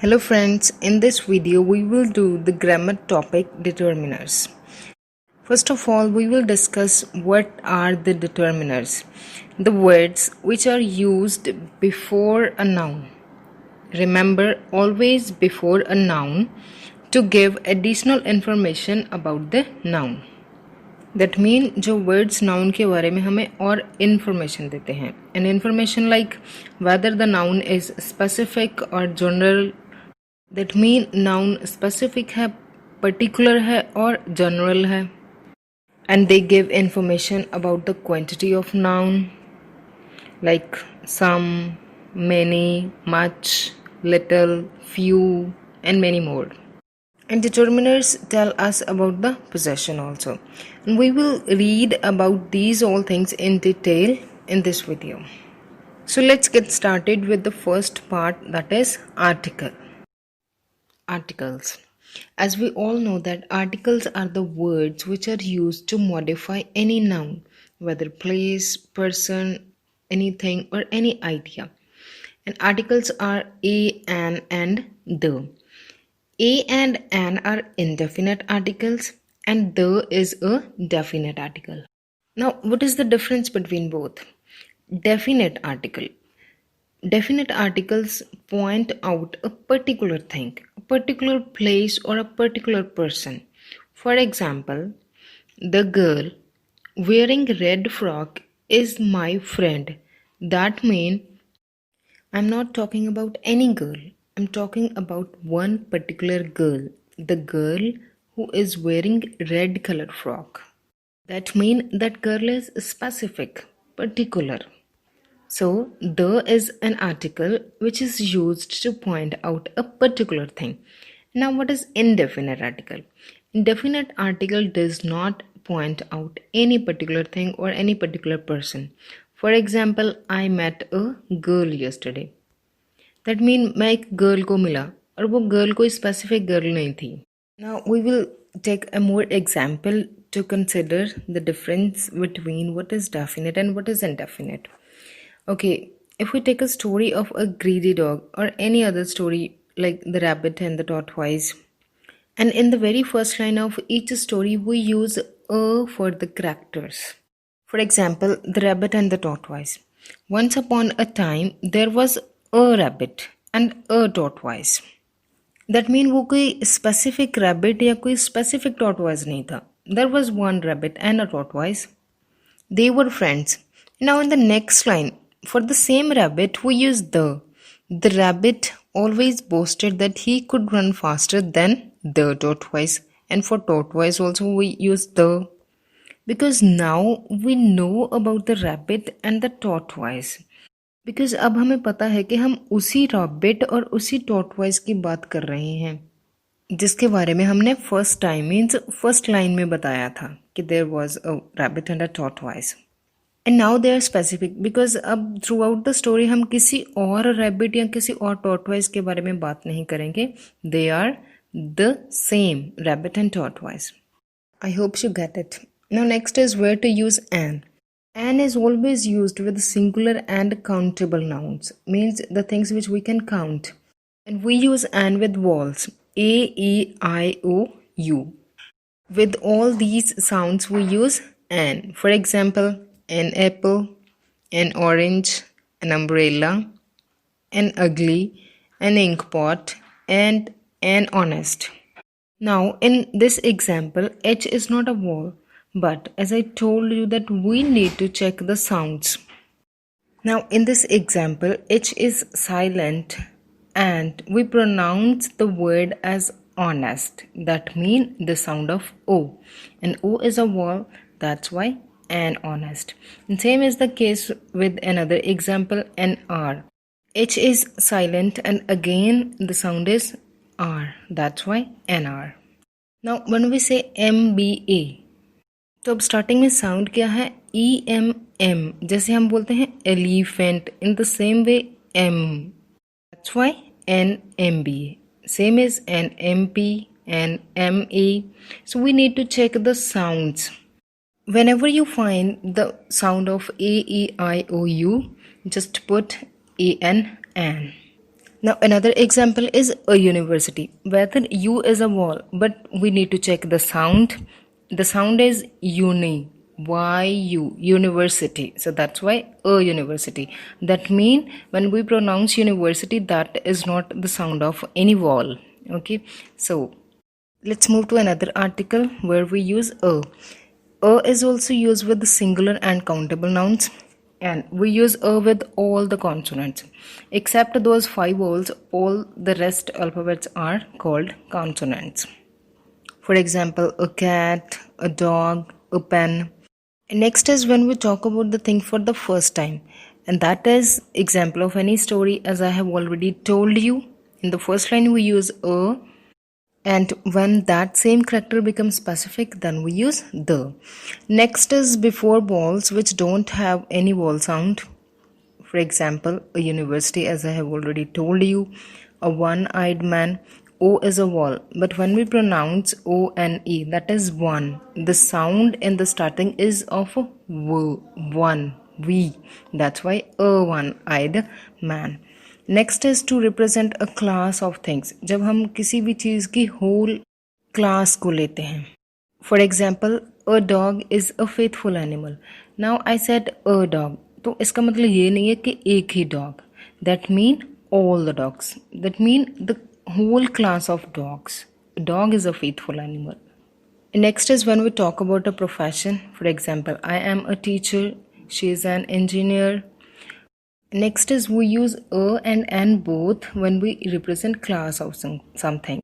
Hello friends, in this video we will do the grammar topic determiners. First of all, we will discuss what are the determiners, the words which are used before a noun. Remember, always before a noun to give additional information about the noun. That mean जो words noun के बारे में हमें और information देते हैं. An information like whether the noun is specific or general. That mean noun specific है, particular है और general है. And they give information about the quantity of noun like some, many, much, little, few and many more. And determiners tell us about the possession also. And we will read about these all things in detail in this video. So let's get started with the first part, that is article. Articles. As we all know that articles are the words which are used to modify any noun, whether place, person, anything or any idea. And articles are a, an and the. A and an are indefinite articles and the is a definite article. Now, what is the difference between both? Definite article. Definite articles point out a particular thing, a particular place or a particular person. For example, the girl wearing red frock is my friend. That means I'm not talking about any girl. I'm talking about one particular girl. The girl who is wearing red color frock. That means that girl is specific, particular. So, the is an article which is used to point out a particular thing. Now, what is indefinite article? Indefinite article does not point out any particular thing or any particular person. For example, I met a girl yesterday. That means मैं एक girl को मिला और वो girl कोई specific girl नहीं थी. Now, we will take a more example to consider the difference between what is definite and what is indefinite. Okay, if we take a story of a greedy dog or any other story like the rabbit and the tortoise, and in the very first line of each story we use a for the characters. For example, the rabbit and the tortoise. Once upon a time there was a rabbit and a tortoise. That means वो कोई specific rabbit या कोई specific tortoise नहीं था. There was one rabbit and a tortoise. They were friends. Now in the next line, for the same rabbit, we use the. The rabbit always boasted that he could run faster than the tortoise. And for tortoise also we use the. Because now we know about the rabbit and the tortoise. Because अब हमें पता है कि हम उसी rabbit और उसी tortoise की बात कर रहे हैं जिसके बारे में हमने first time means first line में बताया था कि there was a rabbit and a tortoise. And now they are specific because अब throughout the story हम किसी और rabbit या किसी और tortoise के बारे में बात नहीं करेंगे. They are the same rabbit and tortoise. I hope you get it. Now next is where to use an. An is always used with singular and countable nouns. Means the things which we can count. And we use an with vowels. A, E, I, O, U. With all these sounds we use an. For example, an apple, an orange, an umbrella, an ugly, an inkpot, and an honest. Now, in this example, H is not a vowel, but as I told you that we need to check the sounds. Now, in this example, H is silent and we pronounce the word as honest. That means the sound of O. And O is a vowel, that's why and honest. And same is the case with another example, an R. H is silent and again the sound is R. That's why an R. Now when we say MBA, तो अब starting में sound क्या है? EMM. जैसे हम बोलते हैं elephant. In the same way M. That's why NMBA. Same as NMP and MA. So we need to check the sounds. Whenever you find the sound of A, E, I, O, U, just put an. Now, another example is a university. Whether U is a wall, but we need to check the sound. The sound is uni, Y-U, university. So that's why a university. That means when we pronounce university, that is not the sound of any vowel. Okay, so let's move to another article where we use a. A is also used with the singular and countable nouns, and we use a with all the consonants except those 5 vowels. All the rest alphabets are called consonants. For example, a cat, a dog, a pen. Next is when we talk about the thing for the first time, and that is example of any story. As I have already told you, in the first line we use a, and when that same character becomes specific, then we use the. Next is before vowels which don't have any vowel sound. For example, a university, as I have already told you, a one-eyed man. O is a vowel, but when we pronounce O-N-E, that is one. The sound in the starting is of a W, one, V. That's why a one-eyed man. Next is to represent a class of things. जब हम किसी भी चीज़ की whole class को लेते हैं. For example, a dog is a faithful animal. Now I said a dog, तो इसका मतलब ये नहीं है कि एक ही dog. That mean all the dogs. That mean the whole class of dogs. Dog is a faithful animal. Next is when we talk about a profession. For example, I am a teacher, she is an engineer. Next is we use a and an both when we represent class of something.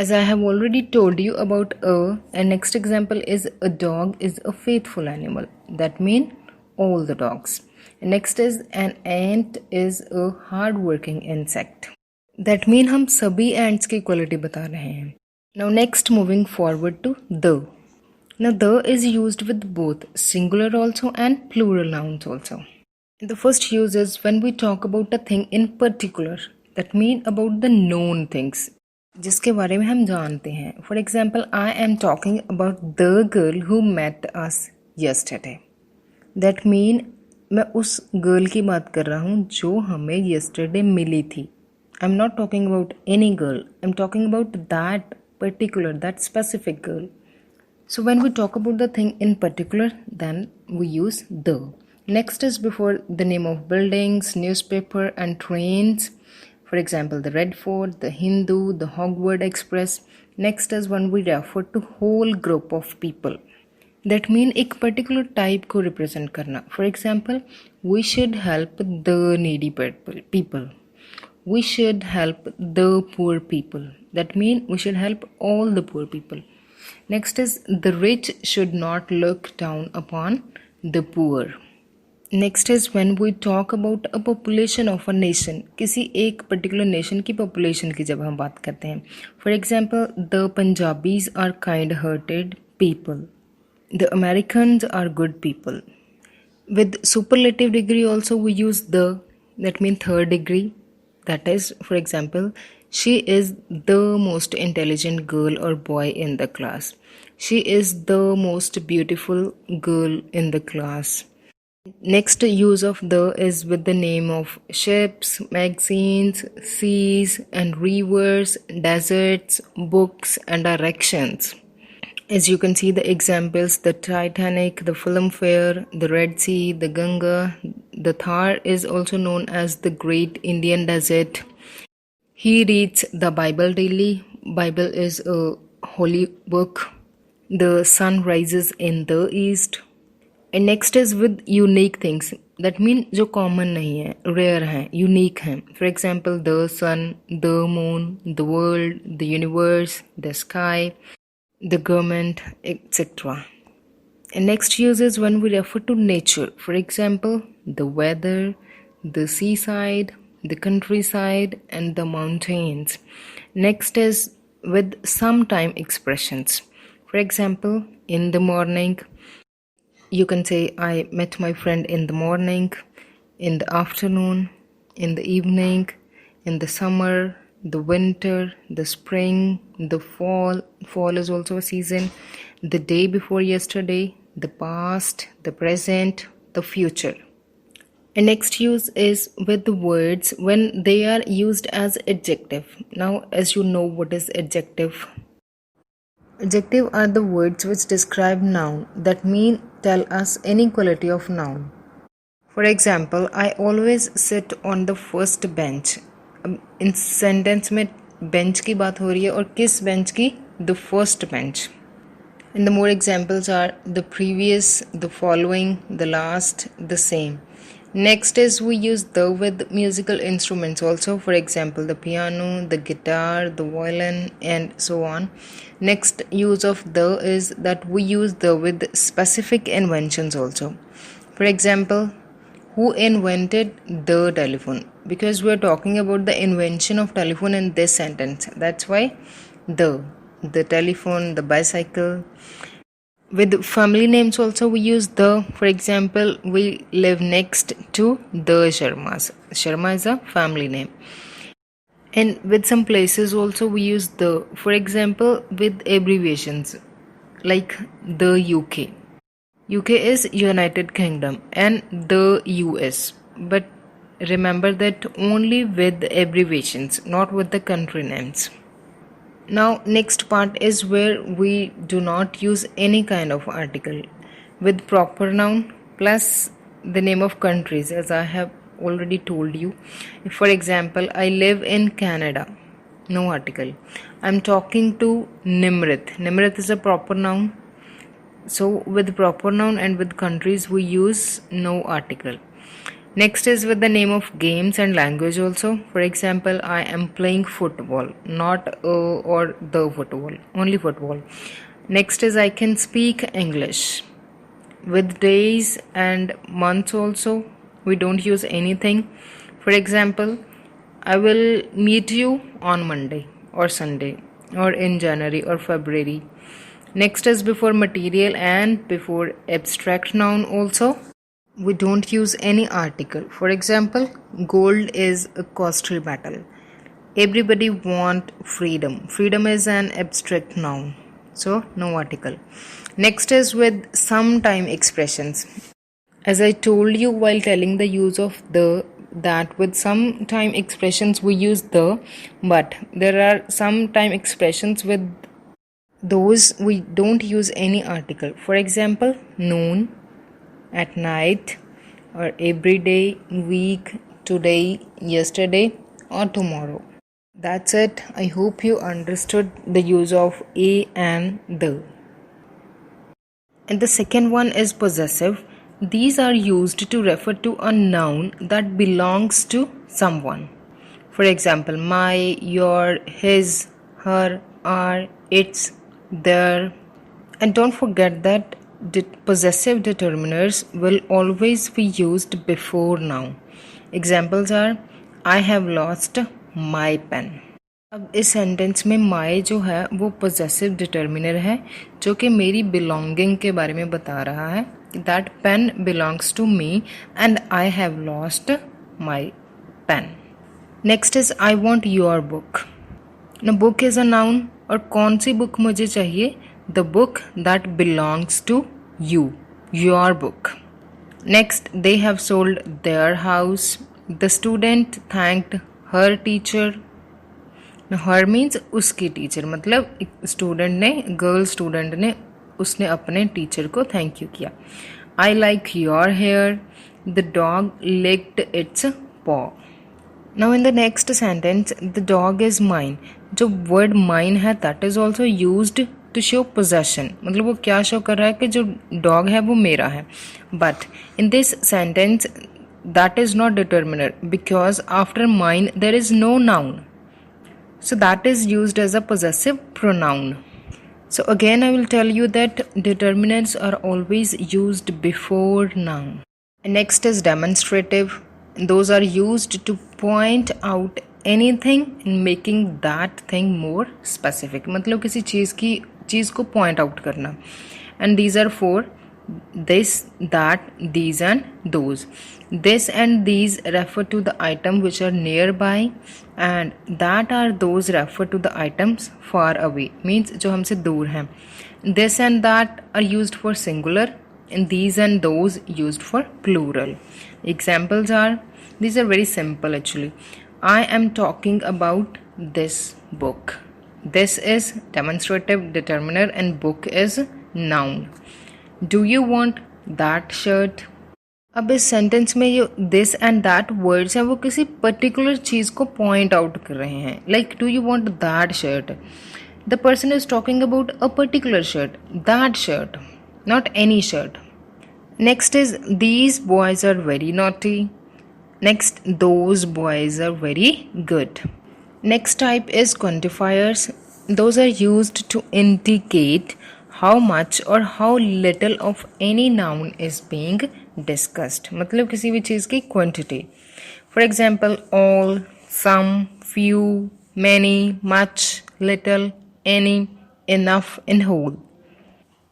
As I have already told you about a, and next example is a dog is a faithful animal. That means all the dogs. And next is an ant is a hard-working insect. That means हम सभी ants की quality बता रहे हैं. Now next, moving forward to the. Now the is used with both singular also and plural nouns also. The first use is when we talk about a thing in particular. That means about the known things, जिसके बारे में हम जानते हैं. For example, I am talking about the girl who met us yesterday. That means मैं उस girl की बात कर रहा हूँ जो हमें yesterday मिली थी. I'm not talking about any girl. I'm talking about that particular, that specific girl. So when we talk about the thing in particular, then we use the. Next is before the name of buildings, newspaper and trains. For example, the Red Fort, the Hindu, the Hogwarts Express. Next is when we refer to whole group of people. That means एक particular type को represent करना. For example, we should help the needy people. We should help the poor people. That means we should help all the poor people. Next is the rich should not look down upon the poor. Next is when we talk about a population of a nation. किसी एक particular nation की population की जब हम बात करते हैं. For example, the Punjabis are kind-hearted people. The Americans are good people. With superlative degree also we use the. That means third degree. That is, for example, she is the most intelligent girl or boy in the class. She is the most beautiful girl in the class. Next use of the is with the name of ships, magazines, seas and rivers, deserts, books and directions. As you can see the examples, the Titanic, the Filmfare, the Red Sea, the Ganga. The Thar is also known as the Great Indian Desert. He reads the Bible daily. Bible is a holy book. The sun rises in the east. And next is with unique things. That means जो common नहीं है, rare हैं, unique हैं. For example, the sun, the moon, the world, the universe, the sky, the government, etc. And next use is when we refer to nature. For example, the weather, the seaside, the countryside, and the mountains. Next is with sometime expressions. For example, in the morning, you can say I met my friend in the morning, in the afternoon, in the evening, in the summer, the winter, the spring, the fall. Fall is also a season. The day before yesterday, the past, the present, the future. And next use is with the words when they are used as adjective. Now, as you know, what is adjective? Adjective are the words which describe noun, that mean tell us any quality of noun. For example, I always sit on the first bench. अब इन sentence में bench की बात हो रही है और किस bench की? The first bench. And the more examples are the previous, the following, the last, the same. Next is we use the with musical instruments also. For example, the piano, the guitar, the violin, and so on. Next use of the is that we use the with specific inventions also. For example, who invented the telephone? Because we are talking about the invention of telephone in this sentence. That's why the telephone, the bicycle. With family names also we use the. For example, we live next to the Sharmas. Sharma is a family name. And with some places also we use the. For example, with abbreviations like the UK. UK is United Kingdom and the US. But remember that only with abbreviations, not with the country names. Now, next part is where we do not use any kind of article with proper noun plus the name of countries, as I have already told you. If, for example, I live in Canada, no article. I'm talking to Nimrit. Nimrit is a proper noun. So, with proper noun and with countries, we use no article. Next is with the name of games and language also. For example, I am playing football, not or the football, only football. Next is I can speak English. With days and months also, we don't use anything. For example, I will meet you on Monday or Sunday or in January or February. Next is before material and before abstract noun also. We don't use any article. For example, gold is a costly metal. Everybody want freedom. Freedom is an abstract noun. So, no article. Next is with sometime expressions. As I told you while telling the use of the, that with sometime expressions we use the, but there are sometime expressions with those we don't use any article. For example, noon, at night, or every day, week, today, yesterday, or tomorrow. That's it. I hope you understood the use of a and the. And the second one is possessive. These are used to refer to a noun that belongs to someone. For example, my, your, his, her, our, its, their. And don't forget that possessive determiners will always be used before noun. Examples are I have lost my pen. अब इस sentence में my जो है वो possessive determiner है जो कि मेरी belonging के बारे में बता रहा है. That pen belongs to me and I have lost my pen. Next is I want your book. Now book is a noun और कौन सी book मुझे चाहिए? The book that belongs to you, your book. Next, they have sold their house. The student thanked her teacher. Now, her means उसकी teacher. मतलब student ने, girl student ने उसने अपने teacher को thank you किया. I like your hair. The dog licked its paw. Now in the next sentence, the dog is mine. जो word mine है that is also used to show possession. मतलब वो क्या show कर रहा है कि जो dog है वो मेरा है. But in this sentence that is not determiner because after mine there is no noun. So that is used as a possessive pronoun. So again I will tell you that determinants are always used before noun. And next is demonstrative. Those are used to point out anything in making that thing more specific. मतलब किसी चीज़ को point out करना. And these are four: this, that, these and those. This and these refer to the item which are nearby and that are those refer to the items far away. Means जो हमसे दूर हैं. This and that are used for singular and these and those used for plural. Examples are, these are very simple actually. I am talking about this book. This is demonstrative determiner and book is noun. Do you want that shirt? अब इस sentence में जो this and that words हैं वो किसी particular चीज़ को point out कर रहे हैं. Like do you want that shirt? The person is talking about a particular shirt, that shirt, not any shirt. Next is these boys are very naughty. Next those boys are very good. Next type is quantifiers. Those are used to indicate how much or how little of any noun is being discussed. मतलब किसी भी चीज़ की quantity. For example, all, some, few, many, much, little, any, enough, in whole.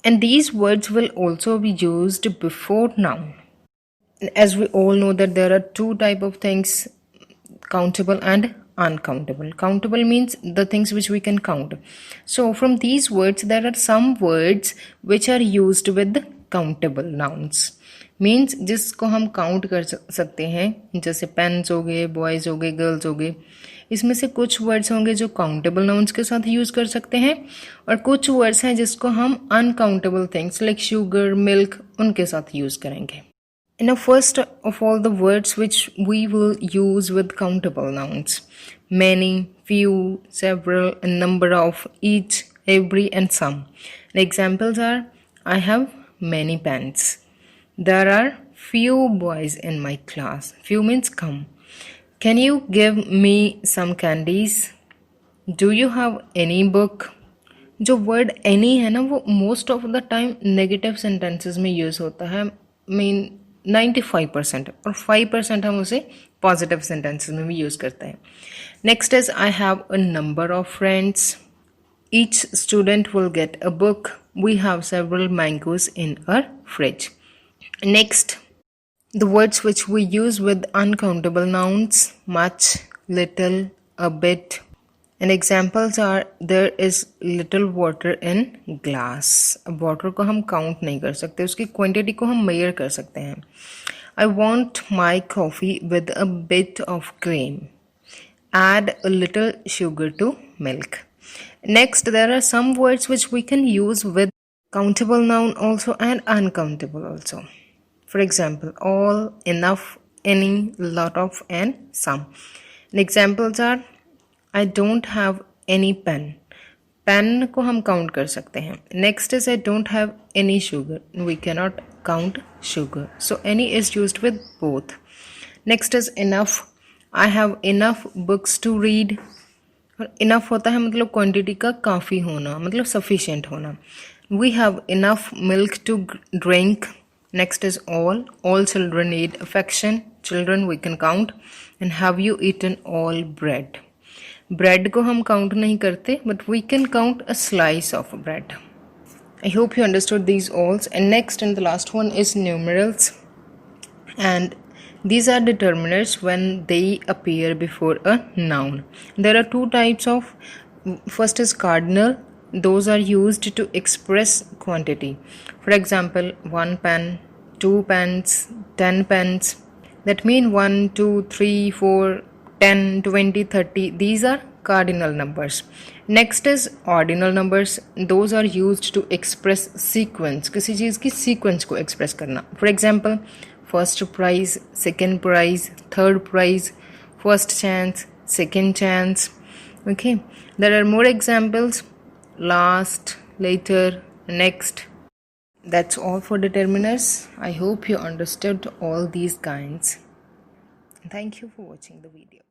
And these words will also be used before noun. As we all know that there are two type of things, countable and uncountable. Countable means the things which we can count. So from these words there are some words which are used with countable nouns. Means जिसको हम count कर सकते हैं, जैसे pens हो गए, boys हो गए, गर्ल्स हो गए. इसमें से कुछ वर्ड्स होंगे जो काउंटेबल नाउन्स के साथ यूज कर सकते हैं और कुछ वर्ड्स हैं जिसको हम uncountable things like sugar, milk, उनके साथ यूज करेंगे. Now, first of all, the words which we will use with countable nouns: many, few, several, a number of, each, every, and some. The examples are, I have many pens. There are few boys in my class. Few means come. Can you give me some candies? Do you have any book? जो word any है ना वो most of the time negative sentences में use होता है. Mean 95% और 5% हम उसे पॉजिटिव सेंटेंसेस में भी यूज करते हैं. Next is I have a number of friends. Each student will get a book. We have several mangoes in our fridge. Next, the words which we use with uncountable nouns: much, little, a bit. And examples are, there is little water in glass. अब water को हम count नहीं कर सकते, उसकी quantity को हम major कर सकते हैं. I want my coffee with a bit of cream. Add a little sugar to milk. Next, there are some words which we can use with countable noun also and uncountable also. For example, all, enough, any, lot of, and some. And examples are, I don't have any pen. Pen को हम count कर सकते हैं. Next is I don't have any sugar. We cannot count sugar, so any is used with both. Next is enough. I have enough books to read. और enough होता है मतलब quantity का काफ़ी होना, मतलब सफिशिएंट होना. We have enough milk to drink. Next is all children need affection. Children we can count. And have you eaten all bread. Bread को हम काउंट नहीं करते, but we can count a slice of bread. I hope you understood these alls. And next and the last one is numerals. And these are determiners when they appear before a noun. There are two types of. First is cardinal. Those are used to express quantity. For example, 1 pen, 2 pens, 10 pens. That mean 1, 2, 3, 4, 10, 20, 30. These are cardinal numbers. Next is ordinal numbers. Those are used to express sequence. किसी चीज़ की sequence को express करना. For example, first prize, second prize, third prize, first chance, second chance. Okay, there are more examples: last, later, next. That's all for determiners. I hope you understood all these kinds. Thank you for watching the video.